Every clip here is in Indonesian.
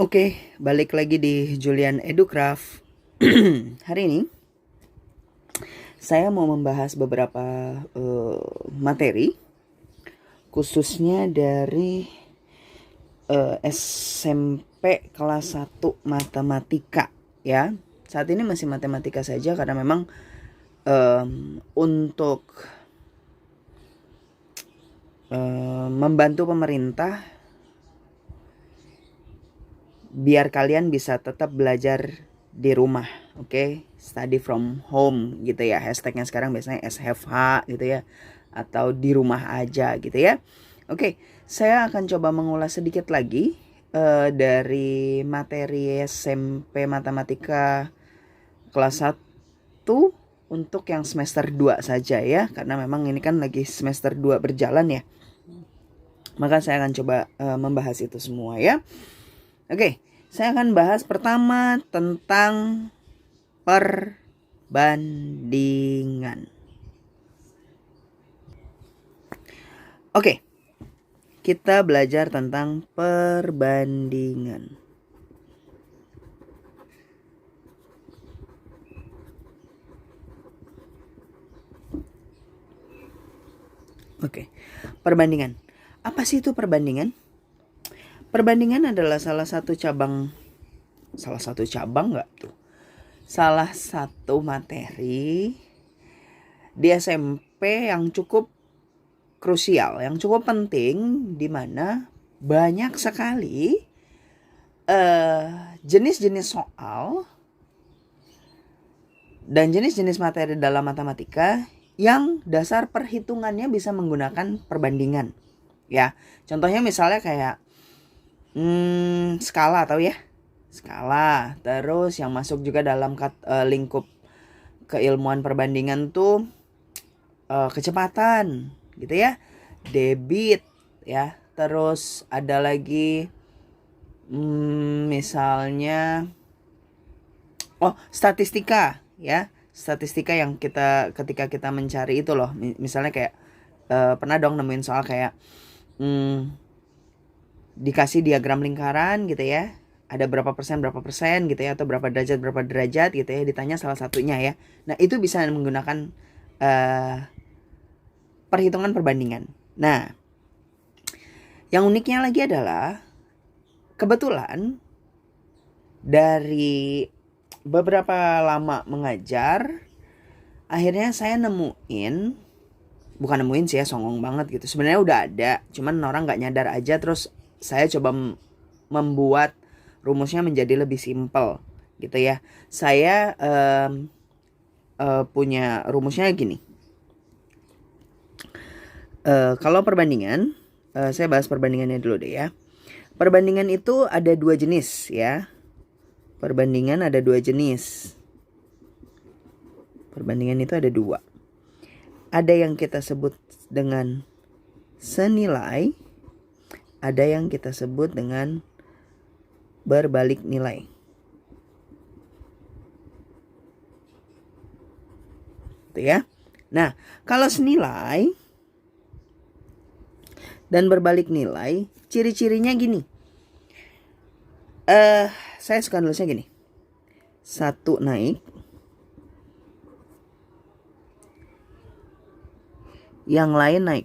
Oke, balik lagi di Julian Educraft. Hari ini saya mau membahas beberapa materi, khususnya dari SMP kelas 1 matematika ya. Saat ini masih matematika saja karena memang untuk membantu pemerintah biar kalian bisa tetap belajar di rumah, oke? Study from home gitu ya. Hashtagnya sekarang biasanya SFH gitu ya, atau di rumah aja gitu ya. Oke, saya akan coba mengulas sedikit lagi dari materi SMP Matematika kelas 1 untuk yang semester 2 saja ya. Karena memang ini kan lagi semester 2 berjalan ya. Maka saya akan coba membahas itu semua ya. Oke, saya akan bahas pertama tentang perbandingan. Oke, kita belajar tentang perbandingan. Oke, perbandingan. Apa sih itu perbandingan? Perbandingan adalah salah satu cabang nggak tuh? Salah satu materi di SMP yang cukup krusial, yang cukup penting, di mana banyak sekali jenis-jenis soal dan jenis-jenis materi dalam matematika yang dasar perhitungannya bisa menggunakan perbandingan. Ya, contohnya misalnya kayak skala, tahu ya? Skala. Terus yang masuk juga dalam lingkup keilmuan perbandingan tuh kecepatan gitu ya, debit ya. Terus ada lagi misalnya statistika ya. Statistika yang ketika kita mencari itu loh, misalnya kayak pernah dong nemuin soal kayak dikasih diagram lingkaran gitu ya, ada berapa persen gitu ya, atau berapa derajat gitu ya, ditanya salah satunya ya. Nah itu bisa menggunakan perhitungan perbandingan. Nah yang uniknya lagi adalah kebetulan dari beberapa lama mengajar, akhirnya saya bukan nemuin sih ya, songong banget gitu. Sebenarnya udah ada, cuman orang nggak nyadar aja. Terus saya coba membuat rumusnya menjadi lebih simpel gitu ya. Saya punya rumusnya gini. Kalau perbandingan, saya bahas perbandingannya dulu deh ya. Perbandingan itu ada 2 jenis ya. Perbandingan ada 2 jenis. Perbandingan itu ada 2. Ada yang kita sebut dengan senilai, ada yang kita sebut dengan berbalik nilai. Gitu ya. Nah, kalau senilai dan berbalik nilai, ciri-cirinya gini. Saya suka nulisnya gini. 1 naik, yang lain naik.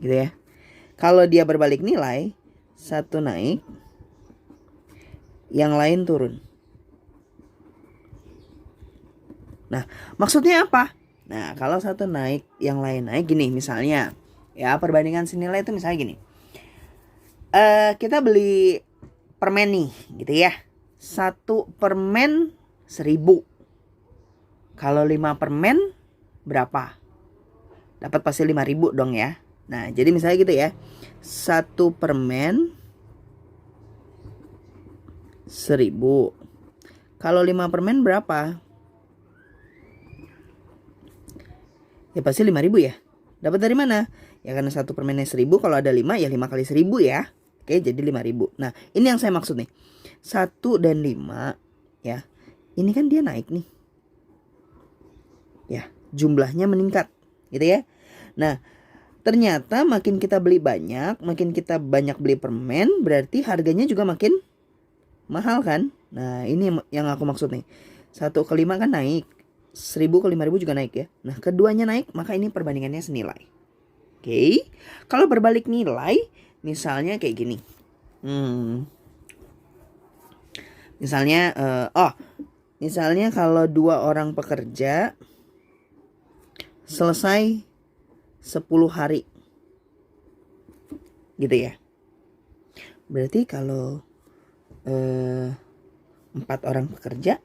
Gitu ya. Kalau dia berbalik nilai, 1 naik, yang lain turun. Nah, maksudnya apa? Nah, kalau 1 naik, yang lain naik, gini misalnya. Ya, perbandingan senilai itu misalnya gini. Kita beli permen nih, gitu ya. 1 permen 1.000. Kalau 5 permen berapa? Dapat pasti 5.000 dong ya. Nah, jadi misalnya gitu ya. 1 permen 1.000. Kalau 5 permen berapa? Ya pasti 5.000 ya. Dapat dari mana? Ya karena 1 permennya 1.000, kalau ada 5 ya 5 kali 1.000 ya. Oke, jadi 5.000. Nah, ini yang saya maksud nih. 1 dan 5 ya. Ini kan dia naik nih. Ya, jumlahnya meningkat gitu ya. Nah, Ternyata makin kita beli banyak, makin kita banyak beli permen, berarti harganya juga makin mahal kan. Nah ini yang aku maksud nih. 1 ke 5 kan naik, 1000 ke 5000 juga naik ya. Nah keduanya naik, maka ini perbandingannya senilai. Oke, kalau berbalik nilai, misalnya kayak gini. Misalnya, misalnya kalau 2 orang pekerja selesai 10 hari, gitu ya. Berarti kalau 4 orang pekerja,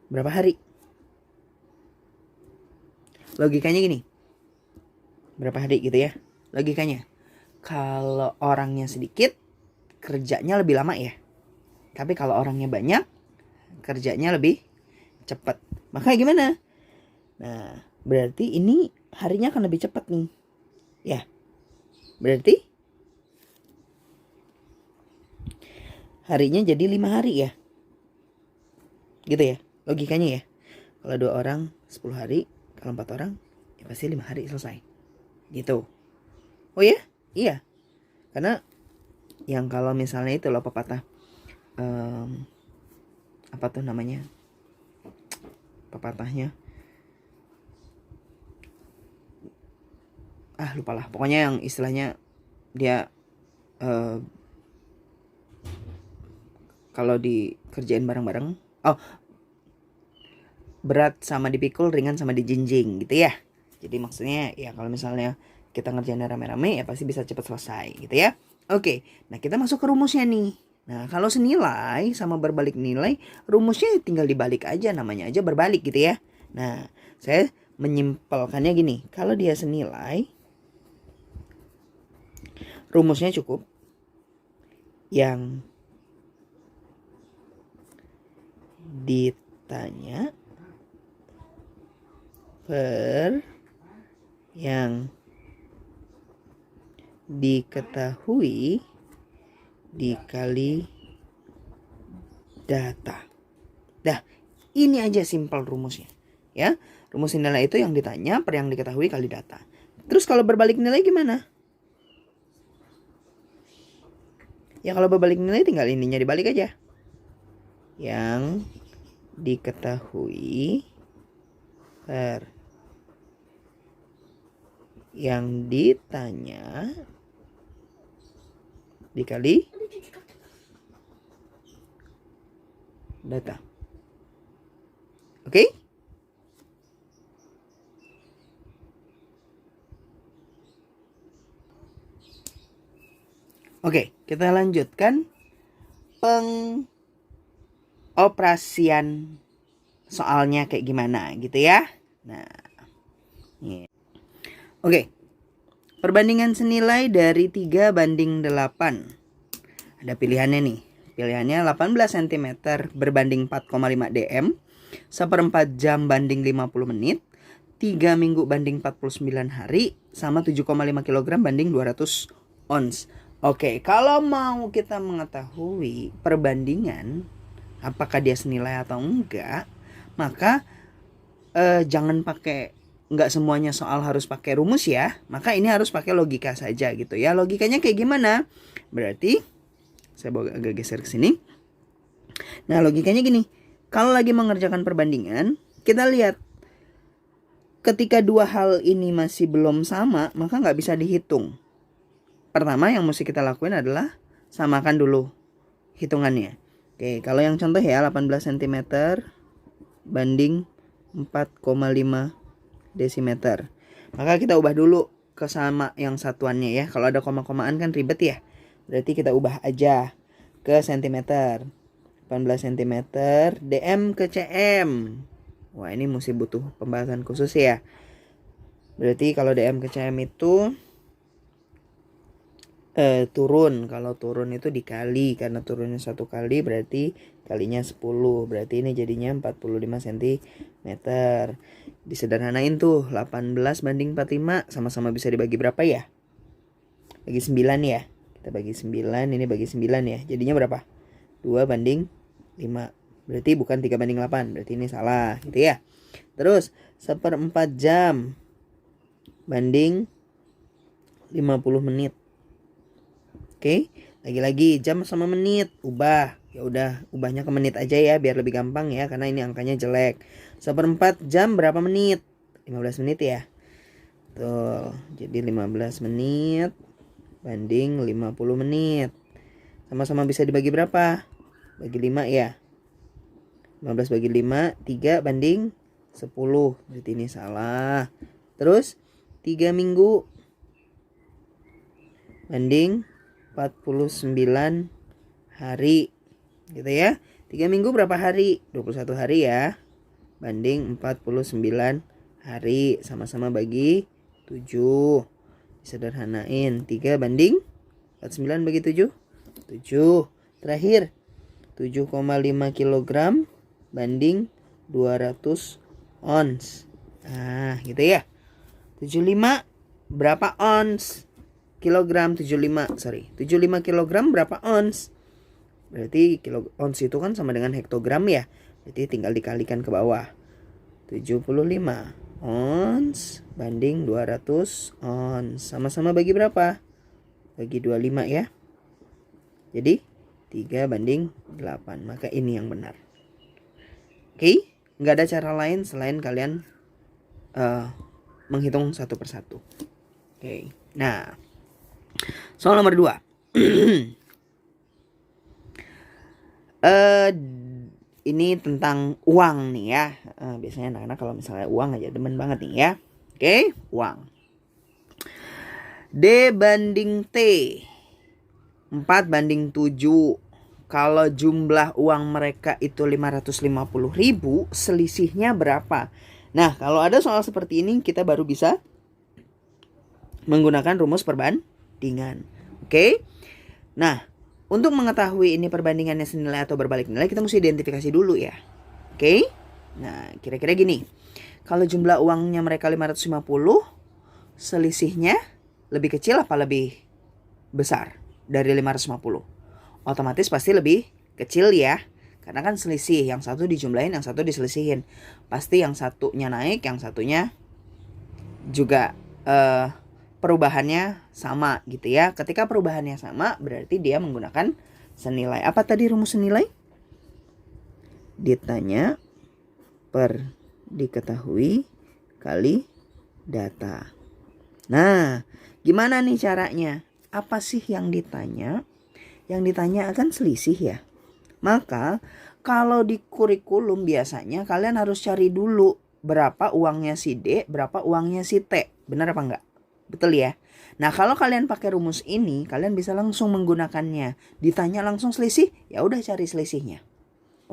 berapa hari? Logikanya gini, berapa hari gitu ya? Logikanya, kalau orangnya sedikit, kerjanya lebih lama ya. Tapi kalau orangnya banyak, kerjanya lebih cepat. Makanya gimana? Nah, berarti ini harinya akan lebih cepat nih. Ya. Berarti harinya jadi 5 hari ya. Gitu ya. Logikanya ya. Kalau 2 orang 10 hari, kalau 4 orang ya pasti 5 hari selesai. Gitu. Oh ya? Iya. Karena yang kalau misalnya itu loh pepatah apa tuh namanya? Pepatahnya. Lupa lah. Pokoknya yang istilahnya dia kalau dikerjain bareng-bareng, berat sama dipikul, ringan sama dijinjing gitu ya. Jadi maksudnya ya kalau misalnya kita ngerjain rame-rame ya pasti bisa cepat selesai gitu ya. Oke, nah kita masuk ke rumusnya nih. Nah kalau senilai sama berbalik nilai, rumusnya tinggal dibalik aja, namanya aja berbalik gitu ya. Nah saya menyimpulkannya gini, kalau dia senilai, rumusnya cukup yang ditanya per yang diketahui dikali data. Dah, ini aja simpel rumusnya. Ya, rumus nilai itu yang ditanya per yang diketahui kali data. Terus kalau berbalik nilai gimana? Ya kalau berbalik nilai tinggal ininya dibalik aja. Yang diketahui per yang ditanya dikali data. Oke? Oke, kita lanjutkan pengoperasian soalnya kayak gimana gitu ya. Nah, ini. Oke. Perbandingan senilai dari 3:8. Ada pilihannya nih. Pilihannya 18 cm berbanding 4,5 dm, 1/4 jam banding 50 menit, 3 minggu banding 49 hari, sama 7,5 kg banding 200 ons. Oke, kalau mau kita mengetahui perbandingan apakah dia senilai atau enggak, maka jangan pakai, nggak semuanya soal harus pakai rumus ya. Maka ini harus pakai logika saja gitu ya. Logikanya kayak gimana? Berarti saya agak geser ke sini. Nah, logikanya gini. Kalau lagi mengerjakan perbandingan, kita lihat ketika dua hal ini masih belum sama, maka nggak bisa dihitung. Pertama yang mesti kita lakuin adalah samakan dulu hitungannya. Oke, kalau yang contoh ya 18 cm banding 4,5 desimeter. Maka kita ubah dulu ke sama yang satuannya ya. Kalau ada koma-komaan kan ribet ya. Berarti kita ubah aja ke sentimeter. 18 cm dm ke cm. Wah, ini mesti butuh pembahasan khusus ya. Berarti kalau dm ke cm itu turun. Kalau turun itu dikali, karena turunnya 1 kali berarti kalinya 10. Berarti ini jadinya 45 cm. Disederhanain tuh 18 banding 45 sama-sama bisa dibagi berapa ya? Bagi 9 ya. Kita bagi 9, ini bagi 9 ya. Jadinya berapa? 2 banding 5. Berarti bukan 3 banding 8. Berarti ini salah gitu ya. Terus 1/4 jam banding 50 menit. Oke, lagi-lagi jam sama menit, ubah. Ya udah, ubahnya ke menit aja ya biar lebih gampang ya, karena ini angkanya jelek. 1/4 jam berapa menit? 15 menit ya. Tuh, jadi 15 menit banding 50 menit. Sama-sama bisa dibagi berapa? Bagi 5 ya. 15 bagi 5, 3 banding 10. Berarti ini salah. Terus 3 minggu banding 49 hari. Gitu ya. 3 minggu berapa hari? 21 hari ya. Banding 49 hari. Sama-sama bagi 7. Sederhanain. 3 banding 49 bagi 7. 7. Terakhir 7,5 kg banding 200 ons. Nah gitu ya. 75 berapa ons? Kilogram 75 kilogram berapa ons? Berarti kilo ons itu kan sama dengan hektogram ya. Jadi tinggal dikalikan ke bawah. 75 ons banding 200 ons. Sama-sama bagi berapa? Bagi 25 ya. Jadi 3 banding 8. Maka ini yang benar. Oke, nggak ada cara lain selain kalian menghitung satu persatu. Oke, nah soal nomor 2. Ini tentang uang nih ya. Biasanya anak-anak kalau misalnya uang aja demen banget nih ya. Oke, uang. D banding T 4 banding 7. Kalau jumlah uang mereka itu 550.000, selisihnya berapa? Nah, kalau ada soal seperti ini kita baru bisa menggunakan rumus perbandingan. Oke. Nah, untuk mengetahui ini perbandingannya senilai atau berbalik nilai, kita mesti identifikasi dulu ya. Oke. Nah, kira-kira gini. Kalau jumlah uangnya mereka 550, selisihnya lebih kecil apa lebih besar dari 550? Otomatis pasti lebih kecil ya. Karena kan selisih, yang satu dijumlahin, yang satu diselisihin. Pasti yang satunya naik, yang satunya juga perubahannya sama gitu ya. Ketika perubahannya sama, berarti dia menggunakan senilai. Apa tadi rumus senilai? Ditanya per diketahui kali data. Nah, gimana nih caranya? Apa sih yang ditanya? Yang ditanya akan selisih ya. Maka kalau di kurikulum biasanya kalian harus cari dulu berapa uangnya si D, berapa uangnya si T. Benar apa enggak? Betul ya. Nah, kalau kalian pakai rumus ini, kalian bisa langsung menggunakannya. Ditanya langsung selisih, ya udah cari selisihnya.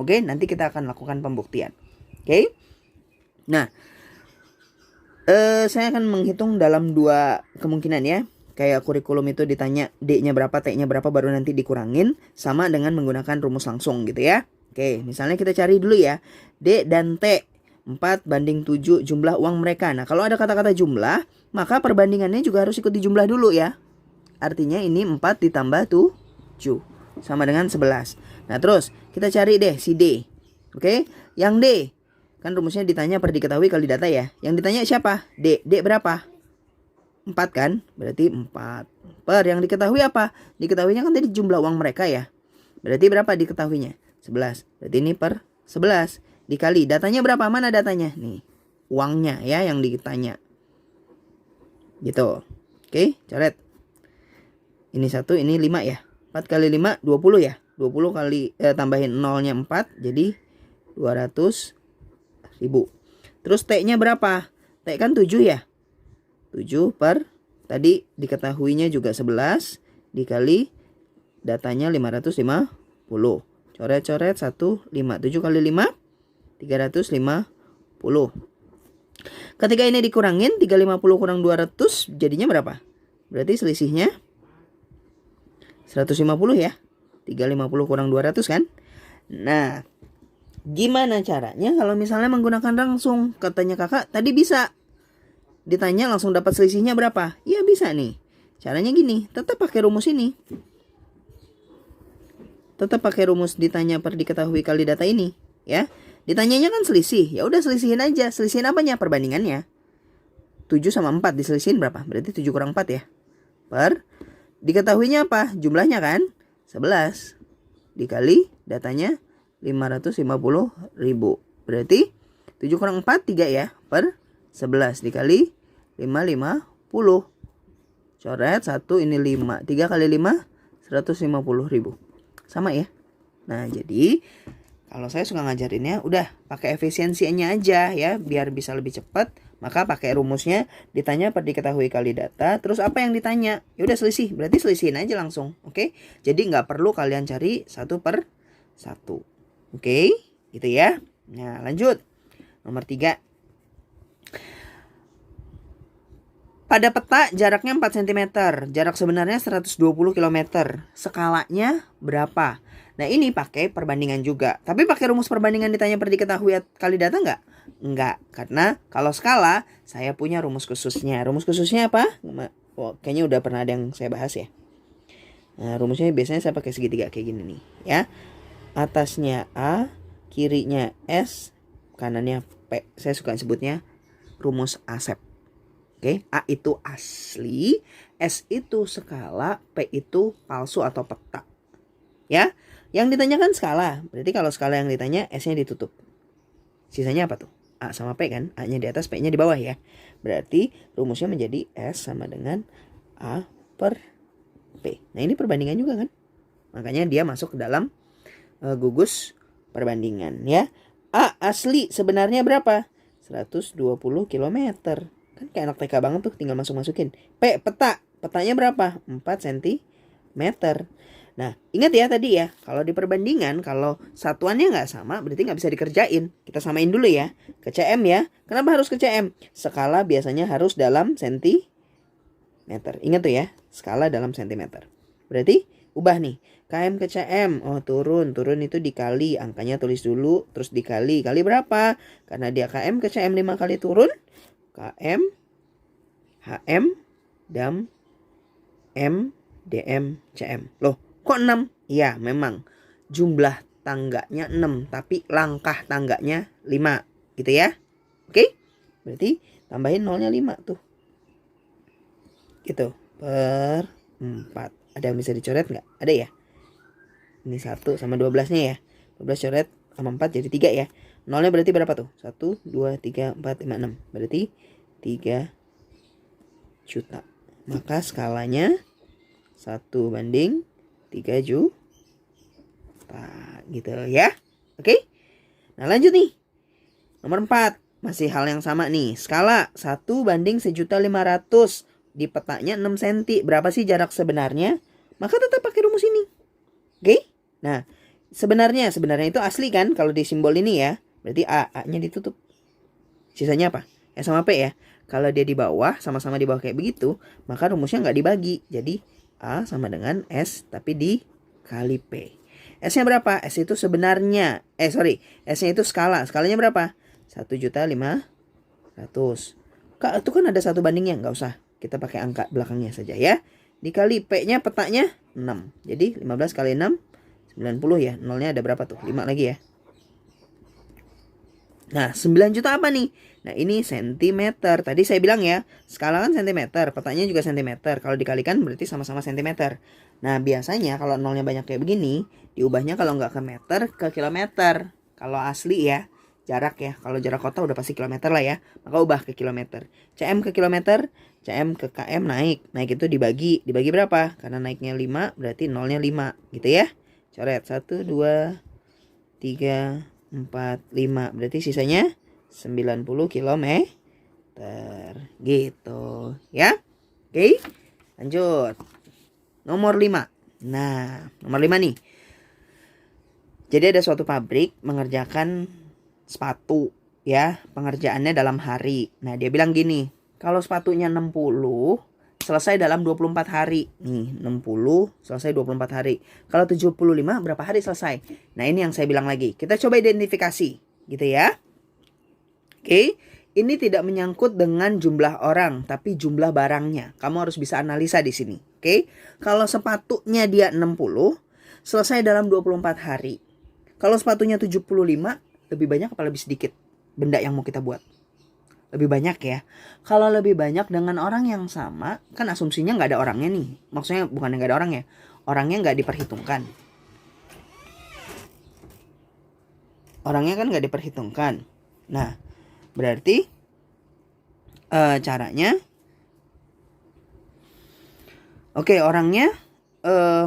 Oke, nanti kita akan lakukan pembuktian. Oke. Nah, saya akan menghitung dalam 2 kemungkinan ya. Kayak kurikulum itu ditanya D-nya berapa, T-nya berapa, baru nanti dikurangin. Sama dengan menggunakan rumus langsung gitu ya. Oke, misalnya kita cari dulu ya. D dan T. 4 banding 7 jumlah uang mereka. Nah, kalau ada kata-kata jumlah, maka perbandingannya juga harus ikut dijumlah dulu ya. Artinya ini 4 ditambah 7. Sama dengan 11. Nah, terus kita cari deh si D. Oke, yang D. Kan rumusnya ditanya per diketahui kali data ya. Yang ditanya siapa? D. D berapa? 4 kan? Berarti 4. Per yang diketahui apa? Diketahuinya kan tadi jumlah uang mereka ya. Berarti berapa diketahuinya? 11. Berarti ini per 11. Dikali datanya berapa? Mana datanya? Nih. Uangnya ya yang ditanya. Gitu. Oke, coret. Ini 1, ini 5 ya. 4 kali 5 20 ya. 20 kali tambahin nolnya 4 jadi 200.000. Terus T-nya berapa? T kan 7 ya. 7 per tadi diketahuinya juga 11 dikali datanya 550. Coret-coret 1 5. 7 kali 5 350. Ketika ini dikurangin 350 kurang 200 jadinya berapa? Berarti selisihnya 150 ya. 350 kurang 200 kan? Nah, gimana caranya kalau misalnya menggunakan langsung? Katanya kakak tadi bisa ditanya langsung dapat selisihnya berapa? Ya bisa nih. Caranya gini, tetap pakai rumus ini. Tetap pakai rumus ditanya per diketahui kali data ini, ya. Ditanyanya kan selisih, ya udah selisihin aja. Selisihin apanya? Perbandingannya. 7 sama 4 diselisihin berapa? Berarti 7 kurang 4 ya. Per, diketahuinya apa? Jumlahnya kan? 11. Dikali datanya 550.000. Berarti 7 kurang 4, 3 ya. Per 11 dikali 550. Coret 1, ini 5. 3 kali 5, 150.000. Sama ya. Nah, jadi kalau saya suka ngajarinnya udah pakai efisiensinya aja ya, biar bisa lebih cepat. Maka pakai rumusnya, ditanya per diketahui kali data. Terus apa yang ditanya? Ya udah selisih, berarti selisihin aja langsung. Oke? Jadi nggak perlu kalian cari 1 per 1. Oke? Gitu ya. Nah, lanjut. Nomor 3. Pada peta jaraknya 4 cm, jarak sebenarnya 120 km. Skalanya berapa? Nah, ini pakai perbandingan juga. Tapi pakai rumus perbandingan ditanya per diketahui kali data nggak? Nggak. Karena kalau skala, saya punya rumus khususnya. Rumus khususnya apa? Oh, kayaknya udah pernah ada yang saya bahas ya. Nah, rumusnya biasanya saya pakai segitiga kayak gini nih. Ya. Atasnya A, kirinya S, kanannya P. Saya suka sebutnya rumus ASEP. Oke, A itu asli, S itu skala, P itu palsu atau peta. Ya, yang ditanyakan skala. Berarti kalau skala yang ditanya, S-nya ditutup. Sisanya apa tuh? A sama P kan? A-nya di atas, P-nya di bawah ya. Berarti rumusnya menjadi S sama dengan A per P. Nah, ini perbandingan juga kan? Makanya dia masuk ke dalam gugus perbandingan ya. A asli sebenarnya berapa? 120 km. Kan kayak anak TK banget tuh, tinggal masukin. P peta, petanya berapa? 4 cm. Nah, ingat ya tadi ya, kalau di perbandingan, kalau satuannya nggak sama, berarti nggak bisa dikerjain. Kita samain dulu ya, ke cm ya. Kenapa harus ke cm? Skala biasanya harus dalam sentimeter. Ingat tuh ya, skala dalam sentimeter. Berarti ubah nih, km ke cm. Oh, turun itu dikali, angkanya tulis dulu, terus dikali. Kali berapa? Karena dia km ke cm 5 kali turun. KM, HM, DAM, M, DM, CM. Loh, kok 6? Iya, memang jumlah tangganya 6, tapi langkah tangganya 5. Gitu ya. Oke? Berarti tambahin nolnya 5 tuh. Gitu. Per 4. Ada yang bisa dicoret nggak? Ada ya? Ini 1 sama 12-nya ya. 12 coret sama 4 jadi 3 ya. Nolnya berarti berapa tuh? 1, 2, 3, 4, 5, 6. Berarti 3 juta. Maka skalanya 1:3 juta. Gitu ya. Oke? Nah, lanjut nih. Nomor 4. Masih hal yang sama nih. Skala 1:1.500. Di petanya 6 cm. Berapa sih jarak sebenarnya? Maka tetap pakai rumus ini. Oke? Nah, sebenarnya itu asli kan kalau di simbol ini ya. Berarti A-nya ditutup. Sisanya apa? S sama P ya. Kalau dia di bawah, sama-sama di bawah kayak begitu, maka rumusnya nggak dibagi. Jadi A sama dengan S tapi dikali P. S-nya berapa? S itu sebenarnya. S-nya itu skala. Skalanya berapa? 1.500.000. Kak, itu kan ada 1:, nggak usah. Kita pakai angka belakangnya saja ya. Dikali P-nya petanya 6. Jadi 15 kali 6, 90 ya. Nolnya ada berapa tuh? 5 lagi ya. Nah, 9 juta apa nih? Nah, ini sentimeter. Tadi saya bilang ya, skala kan sentimeter, petanya juga sentimeter. Kalau dikalikan berarti sama-sama sentimeter. Nah, biasanya kalau nolnya banyak kayak begini, diubahnya kalau nggak ke meter, ke kilometer. Kalau asli ya, jarak ya. Kalau jarak kota udah pasti kilometer lah ya. Maka ubah ke kilometer. CM ke kilometer, CM ke KM naik. Naik itu dibagi. Dibagi berapa? Karena naiknya 5, berarti nolnya 5. Gitu ya. Coret 1, 2, 3, 4, 5. Berarti sisanya 90 km. Gitu ya. Oke. Lanjut. Nomor 5. Nah, nomor 5 nih. Jadi ada suatu pabrik mengerjakan sepatu ya. Pengerjaannya dalam hari. Nah, dia bilang gini. Kalau sepatunya 60, selesai dalam 24 hari. Nih, 60 selesai 24 hari. Kalau 75 berapa hari selesai? Nah, ini yang saya bilang lagi. Kita coba identifikasi, gitu ya. Oke, ini tidak menyangkut dengan jumlah orang, tapi jumlah barangnya. Kamu harus bisa analisa di sini. Oke, kalau sepatunya dia 60, selesai dalam 24 hari. Kalau sepatunya 75, lebih banyak apa lebih sedikit benda yang mau kita buat? lebih banyak ya. Kalau lebih banyak dengan orang yang sama, kan asumsinya nggak ada orangnya nih. Maksudnya bukan nggak ada orangnya, orangnya nggak diperhitungkan. Orangnya kan nggak diperhitungkan. Nah, berarti caranya, oke, orangnya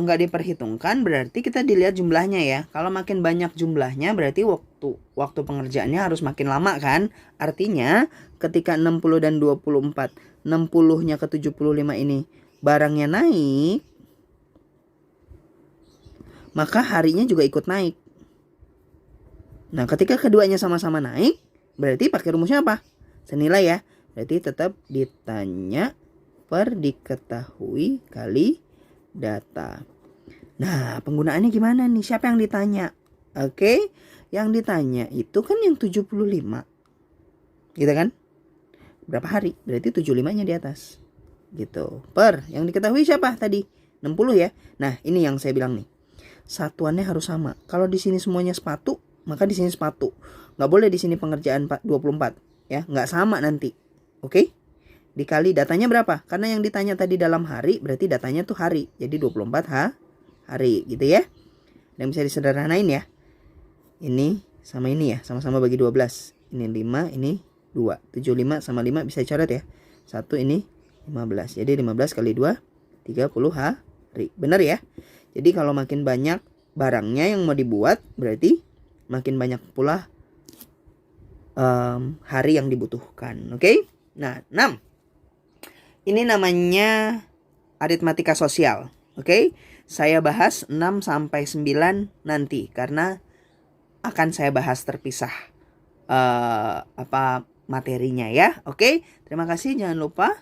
nggak diperhitungkan, berarti kita dilihat jumlahnya ya. Kalau makin banyak jumlahnya berarti waktu pengerjaannya harus makin lama kan. Artinya ketika 60 dan 24, 60-nya ke 75 ini barangnya naik, maka harinya juga ikut naik. Nah, ketika keduanya sama-sama naik, berarti pakai rumusnya apa? Senilai ya. Berarti tetap ditanya per diketahui kali data. Nah, penggunaannya gimana nih? Siapa yang ditanya? Oke, yang ditanya itu kan yang 75. Gitu kan? Berapa hari? Berarti 75-nya di atas. Gitu. Per, yang diketahui siapa tadi? 60 ya. Nah, ini yang saya bilang nih. Satuannya harus sama. Kalau di sini semuanya sepatu, maka di sini sepatu. Nggak boleh di sini pengerjaan 24 ya, nggak sama nanti. Oke? Dikali datanya berapa? Karena yang ditanya tadi dalam hari, berarti datanya tuh hari. Jadi 24 hari gitu ya. Dan bisa disederhanain ya. Ini sama ini ya, sama-sama bagi 12. Ini 5, ini 2. 75 sama 5 bisa coret ya. 1 ini 15. Jadi 15 kali 2 30 hari. Benar ya? Jadi kalau makin banyak barangnya yang mau dibuat, berarti makin banyak pula hari yang dibutuhkan. Oke? Nah, 6. Ini namanya aritmatika sosial. Oke? Saya bahas 6 sampai 9 nanti karena akan saya bahas terpisah materinya ya. Oke? Terima kasih, jangan lupa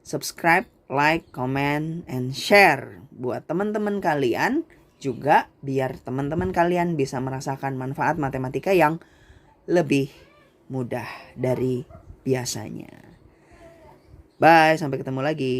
subscribe, like, comment, and share buat teman-teman kalian juga, biar teman-teman kalian bisa merasakan manfaat matematika yang lebih mudah dari biasanya. Bye, sampai ketemu lagi.